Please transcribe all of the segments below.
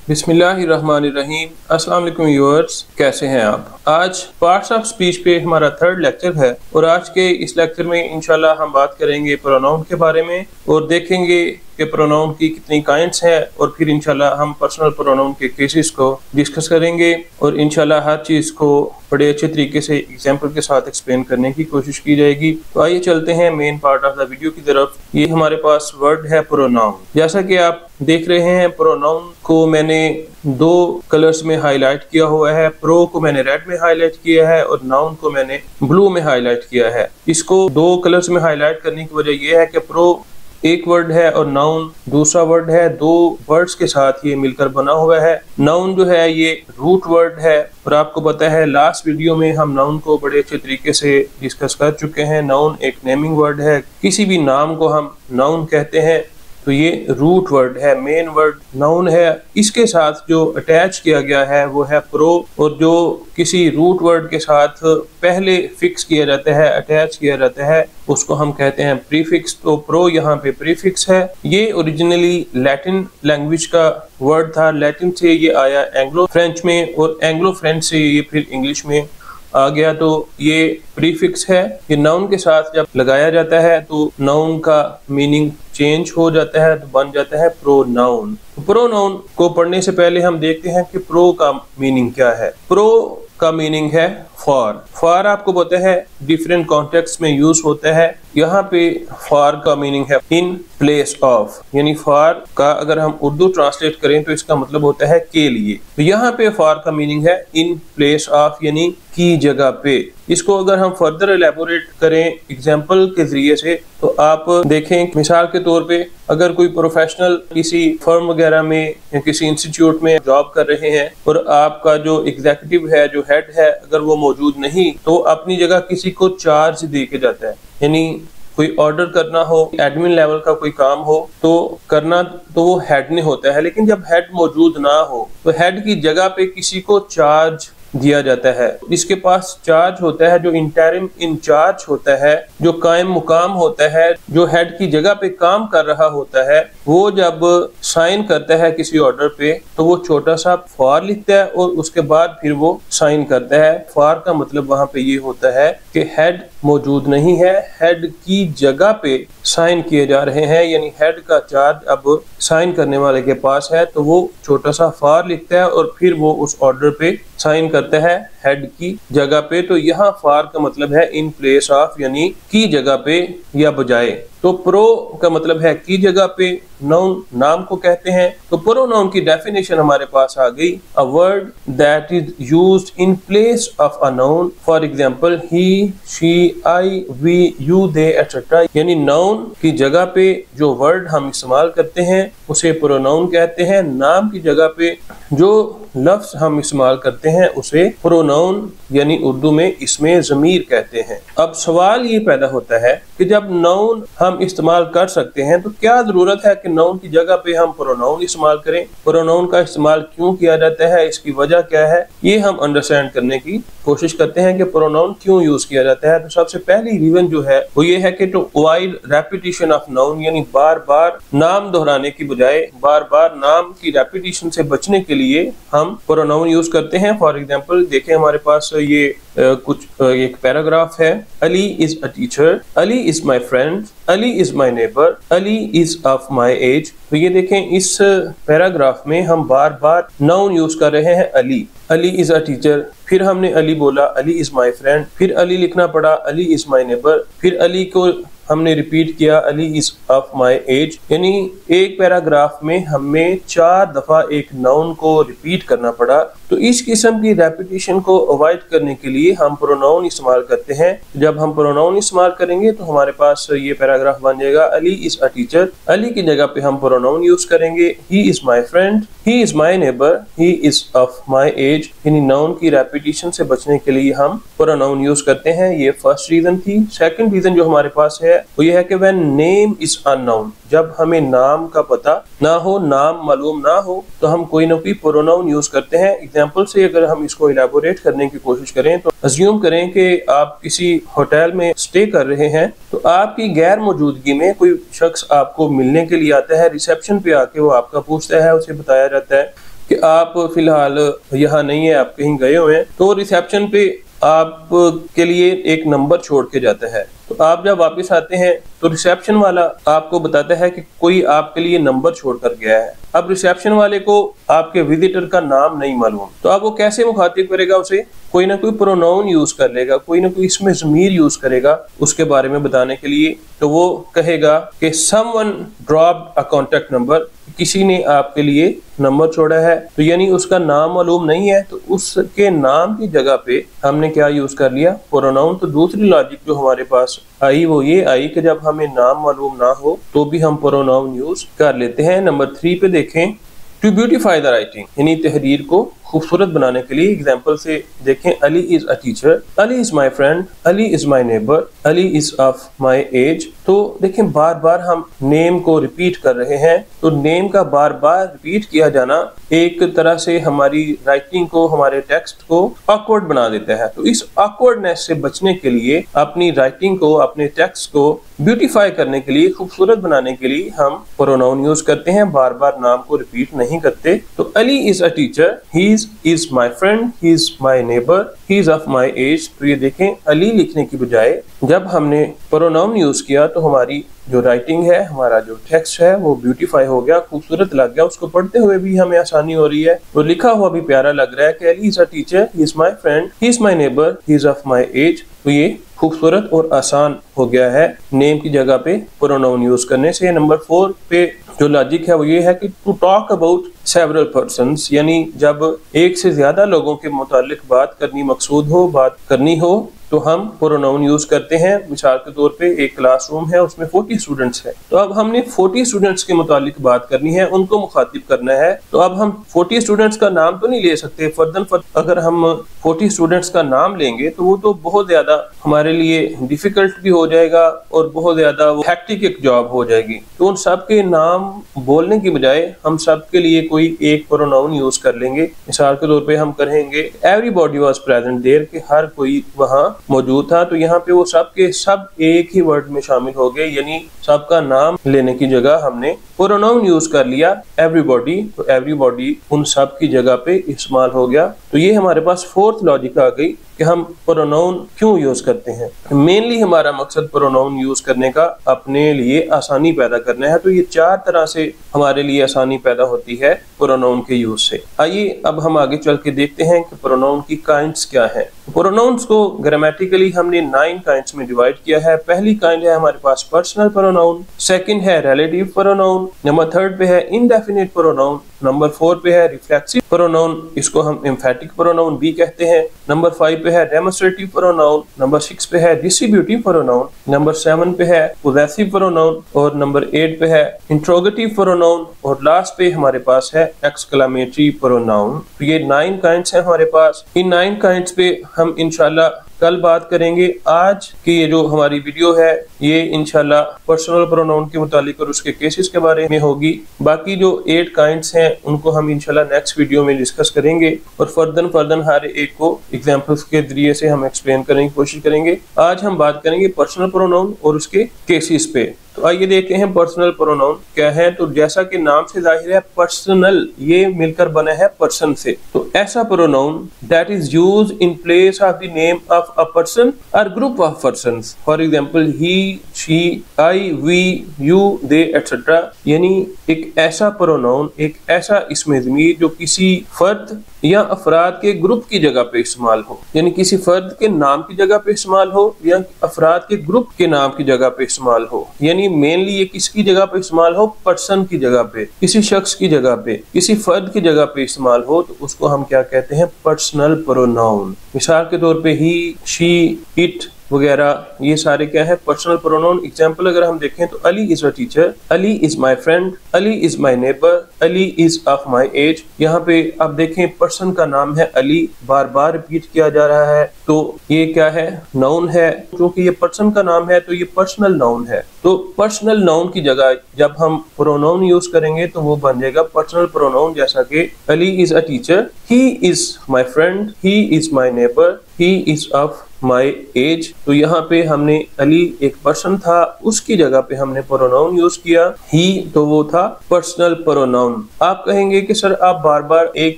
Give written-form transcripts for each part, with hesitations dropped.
बिस्मिल्लाहिर्रहमानिर्रहीम। अस्सलाम वालेकुम व्यूअर्स, कैसे हैं आप। आज पार्ट्स ऑफ स्पीच पे हमारा थर्ड लेक्चर है और आज के इस लेक्चर में इंशाल्लाह हम बात करेंगे प्रोनाउन के बारे में और देखेंगे कि प्रोनाउन की कितनी काइंड्स हैं और फिर इंशाल्लाह हम पर्सनल प्रोनाउन के केसेस को डिस्कस करेंगे और इंशाल्लाह हर चीज़ को बड़े अच्छे तरीके से एग्जाम्पल के साथ एक्सप्लेन करने की कोशिश की जाएगी। तो आइए चलते हैं main part of the video की तरफ। ये हमारे पास वर्ड है प्रोनाउन। जैसा कि आप देख रहे हैं, प्रोनाउन को मैंने दो कलर्स में हाईलाइट किया हुआ है। प्रो को मैंने रेड में हाईलाइट किया है और नाउन को मैंने ब्लू में हाईलाइट किया है। इसको दो कलर्स में हाईलाइट करने की वजह यह है कि प्रो एक वर्ड है और नाउन दूसरा वर्ड है। दो वर्ड्स के साथ ये मिलकर बना हुआ है। नाउन जो है ये रूट वर्ड है और आपको पता है लास्ट वीडियो में हम नाउन को बड़े अच्छे तरीके से डिस्कस कर चुके हैं। नाउन एक नेमिंग वर्ड है। किसी भी नाम को हम नाउन कहते हैं, तो ये रूट वर्ड है, मेन वर्ड नाउन है। इसके साथ जो अटैच किया गया है वो है प्रो, और जो किसी रूट वर्ड के साथ पहले फिक्स किया जाता है, अटैच किया जाता है, उसको हम कहते हैं प्रीफिक्स। तो प्रो यहाँ पे प्रीफिक्स है। ये ओरिजिनली लैटिन लैंग्वेज का वर्ड था। लैटिन से ये आया एंग्लो फ्रेंच में और एंग्लो फ्रेंच से ये फिर इंग्लिश में आ गया। तो ये प्रीफिक्स है। ये नाउन के साथ जब लगाया जाता है तो नाउन का मीनिंग चेंज हो जाता है, तो बन जाता है प्रोनाउन। प्रोनाउन को पढ़ने से पहले हम देखते हैं कि प्रो का मीनिंग क्या है। प्रो का मीनिंग है फॉर। फॉर आपको पता है डिफरेंट कॉन्टेक्स्ट में यूज होता है। यहाँ पे फॉर का मीनिंग है इन प्लेस ऑफ, यानी फॉर का अगर हम उर्दू ट्रांसलेट करें तो इसका मतलब होता है के लिए। तो यहाँ पे फॉर का मीनिंग है इन प्लेस ऑफ, यानी की जगह पे। इसको अगर हम फर्दर एलेबोरेट करें एग्जाम्पल के जरिए से, तो आप देखें मिसाल के तौर पे अगर कोई प्रोफेशनल किसी फर्म वगैरह में या किसी इंस्टीट्यूट में जॉब कर रहे हैं और आपका जो एग्जीक्यूटिव है, जो हेड है, अगर वो मौजूद नहीं तो अपनी जगह किसी को चार्ज दे के जाता है। यानी कोई ऑर्डर करना हो, एडमिन लेवल का कोई काम हो तो करना तो वो हेड ने होता है, लेकिन जब हेड मौजूद ना हो तो हेड की जगह पे किसी को चार्ज दिया जाता है। इसके पास चार्ज होता है, जो इंटरिम इंचार्ज होता है, जो कायम मुकाम होता है, जो हेड की जगह पे काम कर रहा होता है, वो जब साइन करता है किसी ऑर्डर पे तो वो छोटा सा फॉर लिखता है और उसके बाद फिर वो साइन करता है। फॉर का मतलब वहां पे ये होता है कि हेड मौजूद नहीं है, हेड की जगह पे साइन किए जा रहे हैं, यानी हेड का चार्ज अब साइन करने वाले के पास है, तो वो छोटा सा फॉर लिखता है और फिर वो उस ऑर्डर पे साइन करता है हेड की जगह पे। तो यहाँ फॉर का मतलब है इन प्लेस ऑफ, यानी की जगह पे या बजाय। तो प्रो का मतलब है की जगह पे, नाउन नाम को कहते हैं। तो प्रोनाउन की डेफिनेशन हमारे पास आ गई, a word that is used in place of a noun. For example he, she, I, we, you, they etcetera. यानी नाउन की जगह पे जो वर्ड हम इस्तेमाल करते हैं उसे प्रोनाउन कहते हैं। नाम की जगह पे जो लफ्ज हम इस्तेमाल करते हैं उसे प्रोनाउन यानी उर्दू में इसमें ज़मीर कहते हैं। अब सवाल ये पैदा होता है कि जब नाउन हम इस्तेमाल कर सकते हैं तो क्या जरूरत है कि नाउन की जगह पे हम प्रोनाउन इस्तेमाल करें। प्रोनाउन का इस्तेमाल क्यों किया जाता है, इसकी वजह क्या है, ये हम अंडरस्टैंड करने की कोशिश करते हैं कि प्रोनाउन क्यों यूज किया जाता है। तो सबसे पहली रीजन जो है वो ये है कि to avoid repetition of noun, यानी बार बार नाम दोहराने की बजाय बार बार नाम की रेपिटेशन से बचने के लिए हम प्रोनाउन यूज करते हैं। फॉर एग्जाम्पल देखें हमारे पास ये एक पैराग्राफ है। Ali is a teacher, Ali is my friend, Ali is my neighbour, Ali is of my age. तो ये देखें इस पैराग्राफ में हम बार बार नाउन यूज कर रहे हैं Ali. Ali is a teacher, फिर हमने अली बोला, अली इज माई फ्रेंड, फिर अली लिखना पड़ा, अली इज माई नेबर, फिर अली को हमने रिपीट किया, Ali is of my age. यानी एक पैराग्राफ में हमें 4 दफा एक नाउन को रिपीट करना पड़ा। तो इस किस्म की रेपिटेशन को अवॉइड करने के लिए हम प्रोनाउन इस्तेमाल करते हैं। जब हम प्रोनाउन इस्तेमाल करेंगे तो हमारे पास ये पैराग्राफ बन जाएगा, Ali is a teacher. Ali की जगह पे हम प्रोनाउन यूज करेंगे, he is my friend, he is my neighbour, he is of my age. यानी नाउन की रेपिटेशन से बचने के लिए हम प्रोनाउन यूज करते हैं। ये फर्स्ट रीजन थी। सेकंड रीजन जो हमारे पास है वो ये है कि व्हेन नेम इज अननोन, जब हमें नाम का पता ना हो, नाम मालूम ना हो, तो हम कोई ना कोई प्रोनाउन यूज करते हैं। एग्जाम्पल से अगर हम इसको इलेबोरेट करने की कोशिश करें तो अज्यूम करें कि आप किसी होटल में स्टे कर रहे हैं, तो आपकी गैर मौजूदगी में कोई शख्स आपको मिलने के लिए आता है। रिसेप्शन पे आके वो आपका पूछता है, उसे बताया जाता है कि आप फिलहाल यहाँ नहीं है, आप कहीं गए हुए हैं, तो रिसेप्शन पे आप के लिए एक नंबर छोड़ के जाता है। तो आप जब वापस आते हैं तो रिसेप्शन वाला आपको बताता है कि कोई आपके लिए नंबर छोड़ कर गया है। अब रिसेप्शन वाले को आपके विजिटर का नाम नहीं मालूम, तो अब वो कैसे मुखातिब करेगा उसे? कोई ना कोई प्रोनाउन यूज कर लेगा, कोई ना कोई इसमें ज़मीर यूज करेगा उसके बारे में बताने के लिए। तो वो कहेगा कि समवन ड्रॉप्ड अ कॉन्टेक्ट नंबर, किसी ने आपके लिए नंबर छोड़ा है। तो यानी उसका नाम मालूम नहीं है, तो उसके नाम की जगह पे हमने क्या यूज कर लिया? प्रोनाउन। तो दूसरी लॉजिक जो हमारे पास आई वो ये आई कि जब हमें नाम मालूम ना हो तो भी हम प्रोनाउन यूज कर लेते हैं। नंबर 3 पे देखें, टू ब्यूटीफाई द राइटिंग, यानी तहरीर को खूबसूरत बनाने के लिए। एग्जाम्पल से देखें, Ali is a teacher, Ali is my friend, Ali is my neighbour, Ali is of my age. तो देखें बार बार हम नेम को रिपीट कर रहे हैं, तो नेम का बार बार रिपीट किया जाना एक तरह से हमारी राइटिंग को, हमारे टेक्स्ट को ऑकवर्ड बना देता है। तो इस ऑकवर्डनेस से बचने के लिए, अपनी राइटिंग को, अपने टेक्स्ट को ब्यूटीफाई करने के लिए, खूबसूरत बनाने के लिए हम प्रोनाउन यूज करते हैं, बार बार नाम को रिपीट नहीं करते। तो Ali is a teacher, he is my friend, he is my neighbor, he is of my age। तो ये देखें, अली लिखने की बजाय जब हमने प्रोनाउन यूज किया तो हमारी जो राइटिंग है, हमारा जो टेक्स्ट है वो ब्यूटीफाई हो गया, खूबसूरत लग गया, उसको पढ़ते हुए भी हमें आसानी हो रही है, वो लिखा हुआ भी प्यारा लग रहा है कि Ali is a teacher, he is my friend, he is my neighbour, he is of my age. तो ये खूबसूरत और आसान हो गया है नेम की जगह पे प्रोनाउन यूज करने से। नंबर 4 पे जो लॉजिक है वो ये है कि to talk about several persons, यानी जब एक से ज्यादा लोगों के मुतालिक बात करनी मकसूद हो, बात करनी हो, तो हम प्रोनाउन यूज करते हैं। मिसाल के तौर पे एक क्लासरूम है, उसमें 40 स्टूडेंट्स हैं, तो अब हमने 40 स्टूडेंट्स के मुतालिक बात करनी है, उनको मुखातिब करना है। तो अब हम 40 स्टूडेंट्स का नाम तो नहीं ले सकते फर्दन फर्द। अगर हम 40 स्टूडेंट्स का नाम लेंगे तो वो तो बहुत ज्यादा हमारे लिए डिफिकल्ट भी हो जाएगा और बहुत ज्यादा वो हेक्टिक एक जॉब हो जाएगी। तो उन सब के नाम बोलने की बजाय हम सब के लिए कोई एक प्रोनाउन यूज कर लेंगे। मिसाल के तौर पे हम कहेंगे एवरीबॉडी वाज प्रेजेंट देयर, कि हर कोई वहाँ मौजूद था। तो यहाँ पे वो सब के सब एक ही वर्ड में शामिल हो गए, यानी सबका नाम लेने की जगह हमने प्रोनाउन यूज कर लिया एवरीबॉडी। तो एवरीबॉडी उन सब की जगह पे इस्तेमाल हो गया। तो ये हमारे पास 4th लॉजिक आ गई कि हम प्रोनाउन क्यों यूज करते हैं। मेनली हमारा मकसद प्रोनाउन यूज करने का अपने लिए आसानी पैदा करना है। तो ये 4 तरह से हमारे लिए आसानी पैदा होती है प्रोनाउन के यूज से। आइए अब हम आगे चल के देखते हैं कि प्रोनाउन की काइंड्स क्या है। प्रोनाउंस को ग्रामेटिकली हमने 9 काइंड्स में डिवाइड किया है। पहली काइंड है हमारे पास पर्सनल प्रोनाउन, सेकंड है रिलेटिव प्रोनाउन, नंबर 3 पे है इंडेफिनिट प्रोनाउन, नंबर 4 पे है रिफ्लेक्सिव प्रोनाउन, इसको हम एम्फेटिक प्रोनाउन भी कहते हैं, नंबर 5 पे है डेमोन्स्ट्रेटिव प्रोनाउन, नंबर 6 पे है डिस्ट्रीब्यूटिव प्रोनाउन, नंबर 7 पे है पोजेसिव प्रोनाउन और नंबर 8 पे है इंट्रोगेटिव प्रोनाउन और लास्ट पे हमारे पास है एक्सक्लेमेटरी प्रोनाउन। तो ये 9 काइंड्स हैं हमारे पास। इन 9 काइंड्स पे हम इंशाल्लाह कल बात करेंगे। आज की ये जो हमारी वीडियो है ये इंशाल्लाह पर्सनल प्रोनाउन के मुतालिक और उसके केसेस के बारे में होगी। बाकी जो 8 काइंड्स हैं उनको हम इंशाल्लाह नेक्स्ट वीडियो में डिस्कस करेंगे और फर्दन हर एक को एग्जांपल्स के जरिए से हम एक्सप्लेन करने की कोशिश करेंगे। आज हम बात करेंगे पर्सनल प्रोनाउन और उसके केसेस पे। तो आइए देखते हैं पर्सनल प्रोनाउन क्या है। तो जैसा कि नाम से जाहिर है पर्सनल ये मिलकर बना है पर्सन से। तो ऐसा pronoun that is used in place of the name of a person और group of persons. For example he, she, I, we, you, they etcetera. यानी एक ऐसा प्रोनाउन, एक ऐसा इसमें ज़मीर जो किसी फर्द या अफराद के ग्रुप की जगह पे इस्तेमाल हो, यानी किसी फर्द के नाम की जगह पे इस्तेमाल हो या अफराद के ग्रुप के नाम की जगह पे इस्तेमाल हो। यानी मेनली ये किसकी जगह पे इस्तेमाल हो? पर्सन की जगह पे, किसी शख्स की जगह पे, किसी फर्द की जगह पे इस्तेमाल हो तो उसको हम क्या कहते हैं? Personal pronoun. मिसाल के तौर पे ही, शी, इट वगैरह ये सारे क्या है? Personal pronoun. एग्जाम्पल अगर हम देखें तो Ali is a teacher, Ali is my friend, Ali is my neighbour, Ali is of my age. यहाँ पे आप देखें पर्सन का नाम है अली, बार बार रिपीट किया जा रहा है, तो ये क्या है? नाउन है। क्योंकि ये पर्सन का नाम है तो ये पर्सनल नाउन है। तो पर्सनल नाउन की जगह जब हम प्रोनाउन यूज करेंगे तो वो बन जाएगा पर्सनल प्रोनाउन। जैसा कि Ali is a teacher, he is my friend, he is my neighbour, he is of my age. तो यहाँ पे हमने अली एक पर्सन था, उसकी जगह पे हमने प्रोनाउन यूज किया ही, तो वो था पर्सनल प्रोनाउन। आप कहेंगे कि सर आप बार बार एक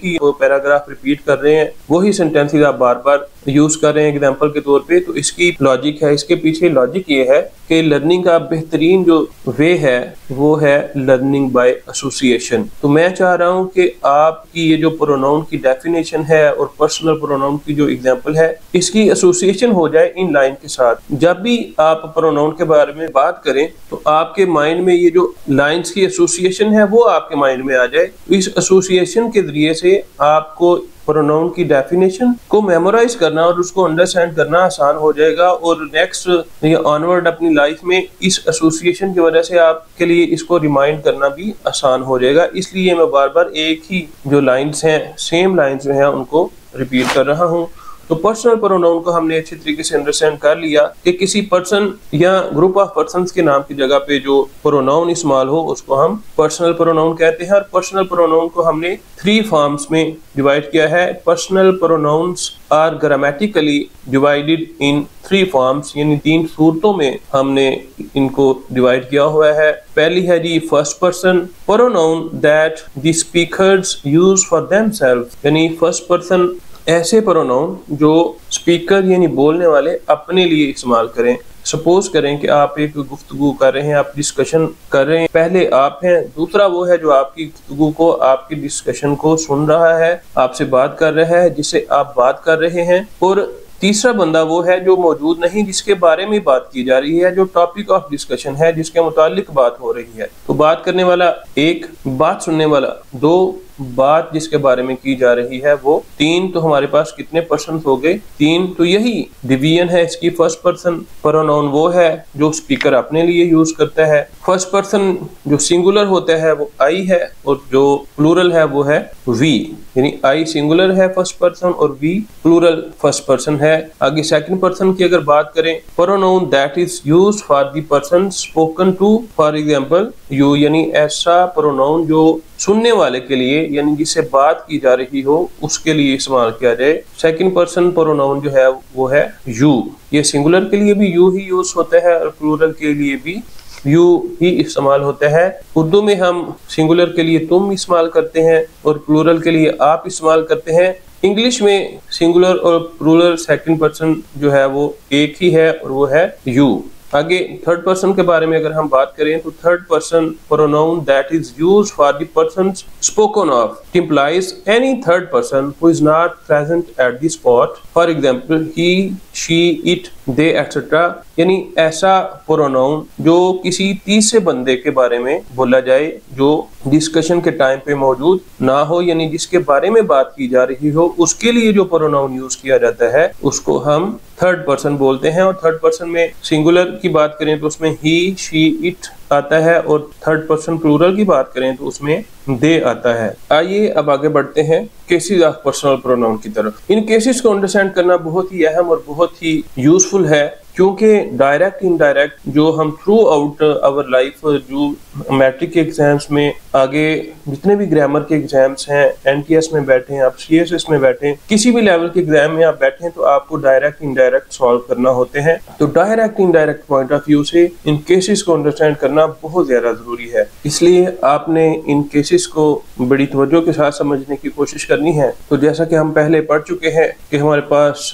ही पैराग्राफ रिपीट कर रहे हैं, वही सेंटेंसेस आप बार बार यूज कर रहे हैं एग्जाम्पल के तौर पे। तो इसकी लॉजिक है, इसके पीछे लॉजिक ये है कि लर्निंग का बेहतरीन जो वे है वो है लर्निंग बाय एसोसिएशन। तो मैं चाह रहा हूँ कि आपकी ये जो प्रोनाउन की डेफिनेशन है और पर्सनल प्रोनाउन की जो एग्जाम्पल है, इसकी एसोसिएशन हो जाए इन लाइन के साथ। जब भी आप प्रोनाउन के बारे में बात करें तो आपके माइंड में ये जो लाइंस की एसोसिएशन है वो आपके माइंड में आ जाए। इस एसोसिएशन के जरिए से आपको प्रोनाउन की डेफिनेशन को मेमोराइज करना और उसको अंडरस्टैंड करना आसान हो जाएगा, और नेक्स्ट ऑनवर्ड अपनी लाइफ में इस एसोसिएशन की वजह से आपके लिए इसको रिमाइंड करना भी आसान हो जाएगा। इसलिए मैं बार बार एक ही जो लाइंस हैं, सेम लाइंस जो हैं, उनको रिपीट कर रहा हूँ। तो पर्सनल प्रोनाउन को हमने अच्छी तरीके से अंडरस्टैंड कर लिया कि किसी पर्सन या ग्रुप ऑफ पर्सन्स के नाम की जगह पे जो प्रोनाउन इस्तेमाल हो उसको हम पर्सनल प्रोनाउन कहते हैं। और पर्सनल प्रोनाउन को हमने 3 फॉर्म्स में डिवाइड किया है। Personal pronouns are grammatically divided in 3 forms, यानी 3 सूरतों में हमने इनको डिवाइड किया हुआ है। पहली है जी first person pronoun that the speakers use for themselves, यानी फर्स्ट पर्सन ऐसे प्रोनाउन जो स्पीकर यानी बोलने वाले अपने लिए इस्तेमाल करें। सपोज करें कि आप एक गुफ्तगू कर रहे हैं, आप डिस्कशन कर रहे हैं, पहले आप हैं, दूसरा वो है जो आपकी गुफ्तगू को, आपकी डिस्कशन को सुन रहा है, आपसे बात कर रहा है, जिससे आप बात कर रहे हैं, और तीसरा बंदा वो है जो मौजूद नहीं, जिसके बारे में बात की जा रही है, जो टॉपिक ऑफ डिस्कशन है, जिसके मुतालिक बात हो रही है। तो बात करने वाला 1, बात सुनने वाला 2, बात जिसके बारे में की जा रही है वो 3। तो हमारे पास कितने पर्सन हो गए? 3। तो यही डिवीजन है इसकी। फर्स्ट पर्सन प्रोनाउन वो है जो स्पीकर अपने लिए यूज करता है। फर्स्ट पर्सन जो सिंगुलर होता है वो आई है, और जो प्लूरल है वो है वी, यानी आई सिंगुलर है फर्स्ट पर्सन और वी प्लूरल फर्स्ट पर्सन है। आगे सेकंड पर्सन की अगर बात करें, pronoun that is used for the person spoken to, for example you, यानी ऐसा प्रोनाउन जो सुनने वाले के लिए यानी जिससे बात की जा रही हो उसके लिए इस्तेमाल किया जाए। सेकंड पर्सन प्रोनाउन जो है वो है यू, ये सिंगुलर के लिए भी यू ही यूज होता है और प्लूरल के लिए भी यू ही इस्तेमाल होता है। उर्दू में हम सिंगुलर के लिए तुम इस्तेमाल करते हैं और प्लूरल के लिए आप इस्तेमाल करते हैं। इंग्लिश में सिंगुलर और प्लूरल सेकंड पर्सन जो है वो एक ही है और वो है यू। आगे थर्ड पर्सन के बारे में अगर हम बात करें तो third person pronoun that is used for the person spoken of implies any third person who is not present at the spot, for example he, she, it, they, etc. यानी ऐसा प्रोनाउन जो किसी तीसरे बंदे के बारे में बोला जाए जो डिस्कशन के टाइम पे मौजूद ना हो, यानी जिसके बारे में बात की जा रही हो, उसके लिए जो प्रोनाउन यूज किया जाता है उसको हम थर्ड पर्सन बोलते हैं। और थर्ड पर्सन में सिंगुलर की बात करें तो उसमें ही, शी, इट आता है, और थर्ड पर्सन प्लूरल की बात करें तो उसमें दे आता है। आइए अब आगे बढ़ते हैं केसेस ऑफ पर्सनल प्रोनाउन की तरफ। इन केसेस को अंडरस्टैंड करना बहुत ही अहम और बहुत ही यूजफुल है, क्योंकि डायरेक्ट इनडायरेक्ट जो हम थ्रू आउट आवर लाइफ, जो मैट्रिक के एग्जाम्स में, आगे जितने भी ग्रामर के एग्जाम्स हैं, एनटीएस में बैठे, आप सीएसएस में बैठे, किसी भी लेवल के एग्जाम में आप बैठे तो आपको डायरेक्ट इनडायरेक्ट सॉल्व करना होते हैं। तो direct indirect point of view से इन केसेस को अंडरस्टैंड करना बहुत ज्यादा जरूरी है। इसलिए आपने इन केसेस को बड़ी तवज्जो के साथ समझने की कोशिश करनी है। तो जैसा कि हम पहले पढ़ चुके हैं कि हमारे पास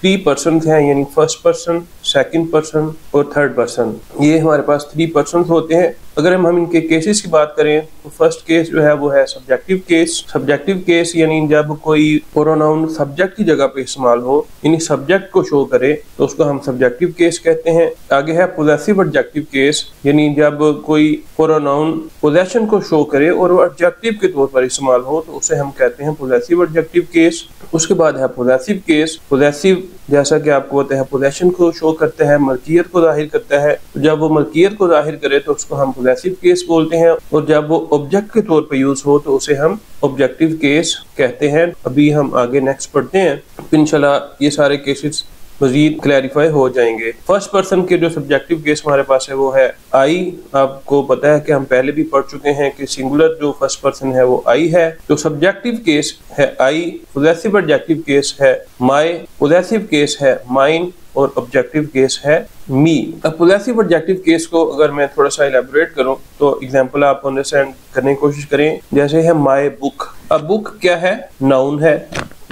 3 पर्सन हैं, यानी फर्स्ट पर्सन, सेकंड पर्सन और थर्ड पर्सन। ये हमारे पास 3 पर्सन होते हैं। अगर हम इनके केसेस की बात करें तो फर्स्ट केस जो है वो है सब्जेक्टिव केस। सब्जेक्टिव केस यानी जब कोई प्रोनाउन सब्जेक्ट की जगह पे इस्तेमाल हो, यानी सब्जेक्ट को शो करे, तो उसको हम सब्जेक्टिव केस कहते हैं। आगे है पोजेसिव एडजेक्टिव केस, यानी जब कोई प्रोनाउन पोजेशन को शो करे और वो एडजेक्टिव के तौर पर इस्तेमाल हो तो उसे हम कहते हैं पोजेसिव एडजेक्टिव केस। उसके बाद है पोजेसिव केस। पोजेसिव जैसा कि आपको पता है पोजेशन को शो करता है, मलकियत को जाहिर करता है। जब वो मलकियत को जाहिर करे तो उसको हम पोजेसिव केस बोलते हैं, और जब वो ऑब्जेक्ट के तौर पे यूज हो तो उसे हम ऑब्जेक्टिव केस कहते हैं। अभी हम आगे नेक्स्ट पढ़ते हैं, इंशाल्लाह ये सारे केसेस मजीद क्लैरिफाई हो जाएंगे। फर्स्ट पर्सन के जो सब्जेक्टिव केस हमारे पास है वो है आई। आपको पता है कि हम पहले भी पढ़ चुके हैं कि सिंगुलर जो फर्स्ट पर्सन है वो आई है। तो सब्जेक्टिव केस है आई, पॉसेसिव एडजेक्टिव केस है माय, पॉसेसिव केस है माइन और ऑब्जेक्टिव केस है मी। अब पॉसेसिव एडजेक्टिव केस को अगर मैं थोड़ा सा इलैबोरेट करूं तो एग्जांपल आप अंडरस्टैंड करने की कोशिश करें। जैसे है माय बुक। अब बुक क्या है? नाउन है।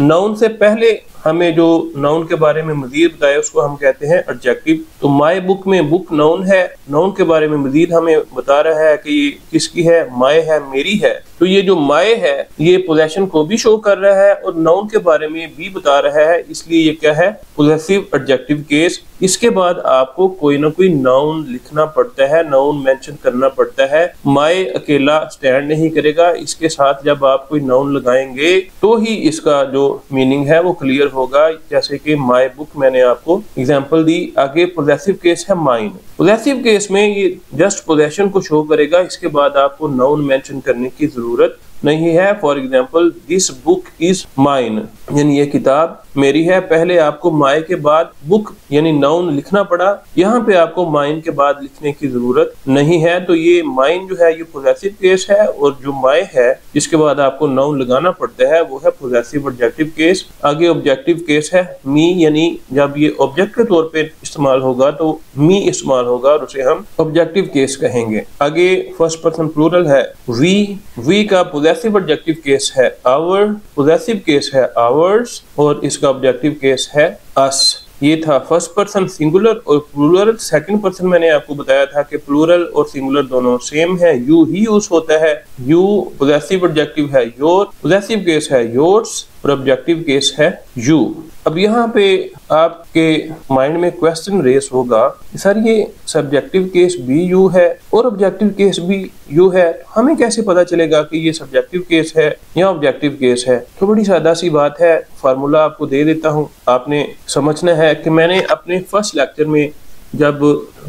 नाउन से पहले हमें जो नाउन के बारे में मजीद बताया उसको हम कहते हैं एडजेक्टिव। तो माय बुक में बुक नाउन है, नाउन के बारे में मजीद हमें बता रहा है कि ये किसकी है, माय है, मेरी है। तो ये जो माय है ये पोजेशन को भी शो कर रहा है और नाउन के बारे में भी बता रहा है, इसलिए ये क्या है, पॉसेसिव एडजेक्टिव केस। इसके बाद आपको कोई ना कोई नाउन लिखना पड़ता है, नाउन मेंशन करना पड़ता है। माय अकेला स्टैंड नहीं करेगा, इसके साथ जब आप कोई नाउन लगाएंगे तो ही इसका जो मीनिंग है वो क्लियर होगा। जैसे कि माय बुक मैंने आपको एग्जांपल दी। आगे पॉसेसिव केस है माइन। पॉसेसिव केस में ये जस्ट पोजेशन को शो करेगा, इसके बाद आपको नाउन मेंशन करने की जरूरत नहीं है। For example this book is mine, यानी ये किताब मेरी है। पहले आपको माय के बाद बुक यानी नाउन लिखना पड़ा, यहाँ पे आपको माइन के बाद लिखने की जरूरत नहीं है। तो ये माइन जो है ये पॉसेसिव केस है और जो माय है जिसके बाद आपको नाउन लगाना पड़ता है वो है पॉसेसिव एडजेक्टिव केस। आगे ऑब्जेक्टिव केस है मी, यानी जब ये ऑब्जेक्ट के तौर पे इस्तेमाल होगा तो मी इस्तेमाल होगा और उसे हम ऑब्जेक्टिव केस कहेंगे। आगे फर्स्ट पर्सन प्लूरल है वी का पॉसेसिव एडजेक्टिव केस है आवर, पॉसेसिव केस है आवर्स और इसका ऑब्जेक्टिव केस है अस। ये था फर्स्ट पर्सन सिंगुलर और प्लूरल। सेकंड पर्सन मैंने आपको बताया था कि प्लूरल और सिंगुलर दोनों सेम है, यू ही यूज होता है। यू पॉसेसिव एडजेक्टिव है योर, पॉसेसिव केस है योर्स और ऑब्जेक्टिव केस है यू। अब यहाँ पे आपके माइंड में क्वेश्चन रेस होगा, सर ये सब्जेक्टिव केस भी यू है और ऑब्जेक्टिव केस भी यू है, हमें कैसे पता चलेगा कि ये सब्जेक्टिव केस है या ऑब्जेक्टिव केस है? तो बड़ी सादा सी बात है, फार्मूला आपको दे देता हूँ। आपने समझना है कि मैंने अपने फर्स्ट लेक्चर में जब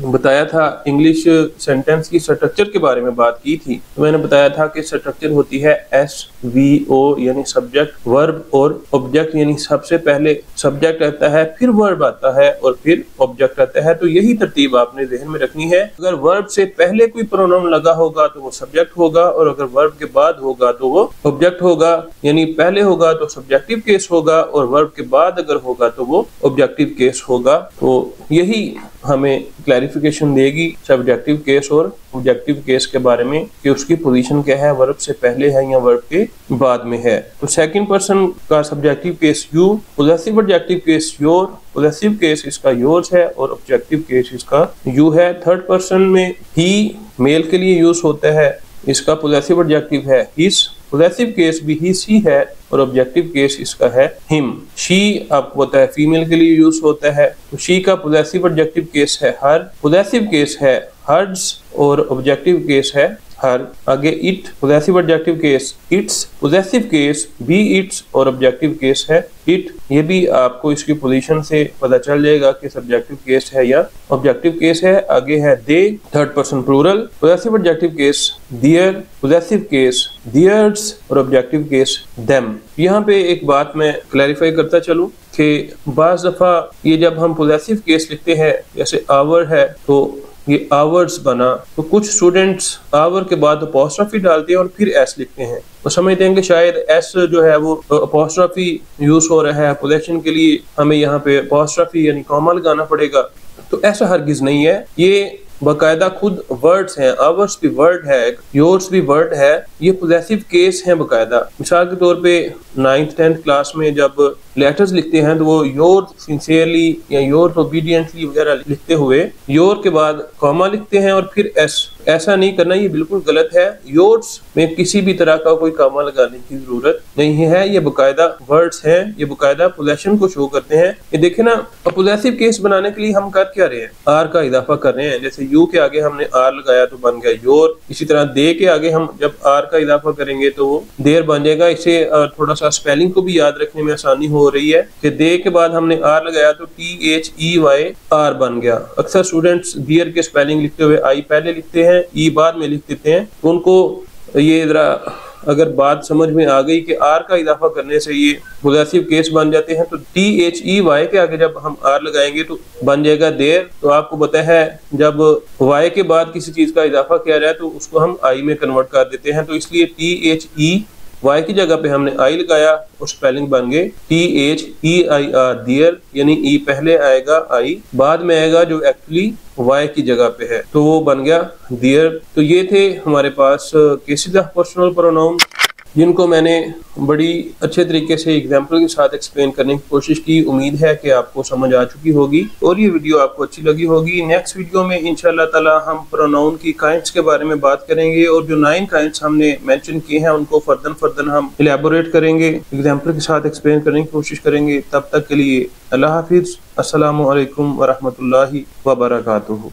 बताया था इंग्लिश सेंटेंस की स्ट्रक्चर के बारे में बात की थी, तो मैंने बताया था कि स्ट्रक्चर होती है SVO यानी सब्जेक्ट वर्ब और ऑब्जेक्ट, यानी सबसे पहले सब्जेक्ट आता है, फिर वर्ब आता है और फिर ऑब्जेक्ट आता है। तो यही तरतीब आपने ज़हन में रखनी है। अगर वर्ब से पहले कोई प्रोनाउन लगा होगा तो वो सब्जेक्ट होगा और अगर वर्ब के बाद होगा तो वो ऑब्जेक्ट होगा। यानी पहले होगा तो सब्जेक्टिव केस होगा और वर्ब के बाद अगर होगा तो वो ऑब्जेक्टिव केस होगा। तो यही हमें क्लैरिफिकेशन देगी सब्जेक्टिव केस और ऑब्जेक्टिव केस के बारे में कि उसकी पोजीशन क्या है, वर्ब से पहले है या वर्ब के बाद में है। तो सेकंड पर्सन का subjective case you, possessive adjective case your, possessive case इसका योर्स है और ऑब्जेक्टिव केस इसका यू है। थर्ड पर्सन में ही मेल के लिए यूज होता है, इसका पॉसेसिव एडजेक्टिव है हिज, पॉसेसिव केस भी ही सी है और ऑब्जेक्टिव केस इसका है हिम। शी आपको पता है फीमेल के लिए यूज होता है, तो शी का पॉसेसिव एडजेक्टिव केस है हर, पॉसेसिव केस है हर्स और ऑब्जेक्टिव केस है हर। आगे it, possessive adjective case it's, possessive case भी इट्स और ऑब्जेक्टिव केस है इट। ये भी आपको इसकी पोजीशन से पता चल जाएगा कि सब्जेक्टिव केस है या ऑब्जेक्टिव केस है। आगे है they, third person plural, possessive adjective case their, possessive case theirs और ऑब्जेक्टिव केस देम। यहाँ पे एक बात मैं क्लैरिफाई करता चलूं कि बाज़ दफा ये जब हम पॉसेसिव केस लिखते हैं, जैसे आवर है तो ये आवर्स बना, तो कुछ स्टूडेंट्स आवर के बाद अपॉस्ट्रोफी डालते हैं और फिर एस लिखते हैं, तो समझते हैं कि शायद एस जो है वो अपॉस्ट्रोफी यूज हो रहा है, पोजेशन के लिए हमें यहाँ पे अपॉस्ट्रोफी यानी कॉमा लगाना पड़ेगा। तो ऐसा हरगिज नहीं है, ये बाकायदा खुद वर्ड्स हैं, आवर्स भी वर्ड है, योर्स भी वर्ड है, ये पॉसेसिव केस हैं बाकायदा। मिसाल के तौर पे 9th 10th क्लास में जब लेटर्स लिखते हैं तो वो योर सिंसियरली या योर ओबीडियंटली वगैरह लिखते हुए योर के बाद कॉमा लिखते हैं और फिर एस। ऐसा नहीं करना, ये बिल्कुल गलत है। योर्स में किसी भी तरह का कोई कॉमा लगाने की जरूरत नहीं है, ये बाकायदा वर्ड्स हैं, ये बाकायदा पोजेशन को शो करते हैं। ये देखे ना, पॉसेसिव केस बनाने के लिए हम कर क्या रहे हैं, आर का इजाफा कर रहे हैं। जैसे यू के आगे हमने आर लगाया तो बन गया योर, इसी तरह दे के आगे हम जब आर का इजाफा करेंगे तो वो देर बन जाएगा। इसे थोड़ा सा स्पेलिंग को भी याद रखने में आसानी हो रही है कि दे के बाद हमने आर लगाया तो THEY आर बन गया। अक्सर स्टूडेंट्स दियर के स्पेलिंग लिखते हुए आई पहले लिखते हैं, ई बाद में लिख देते हैं, तो उनको ये जरा अगर बात समझ में आ गई कि आर का इजाफा करने से ये पोजेसिव केस बन जाते हैं, तो THEY के आगे जब हम आर लगाएंगे तो बन जाएगा देयर। तो आपको पता है जब वाई के बाद किसी चीज का इजाफा किया जाए तो उसको हम आई में कन्वर्ट कर देते हैं, तो इसलिए THEY की जगह पे हमने आई लगाया और स्पेलिंग बन गए THEIR देयर, यानी ई पहले आएगा आई बाद में आएगा जो एक्चुअली वाई की जगह पे है, तो वो बन गया देयर। तो ये थे हमारे पास केसेस ऑफ पर्सनल प्रोनाउन जिनको मैंने बड़ी अच्छे तरीके से एग्जाम्पल के साथ एक्सप्लेन करने की कोशिश की। उम्मीद है कि आपको समझ आ चुकी होगी और ये वीडियो आपको अच्छी लगी होगी। नेक्स्ट वीडियो में इंशाल्लाह ताला हम प्रोनाउन की काइंड्स के बारे में बात करेंगे और जो 9 काइंड्स हमने मेंशन किए हैं उनको फर्दर हम इलेबोरेट करेंगे, एग्जाम्पल के साथ एक्सप्लेन करने की कोशिश करेंगे। तब तक के लिए अल्लाह हाफिज, अस्सलामु अलैकुम व रहमतुल्लाहि व बरकातुहू।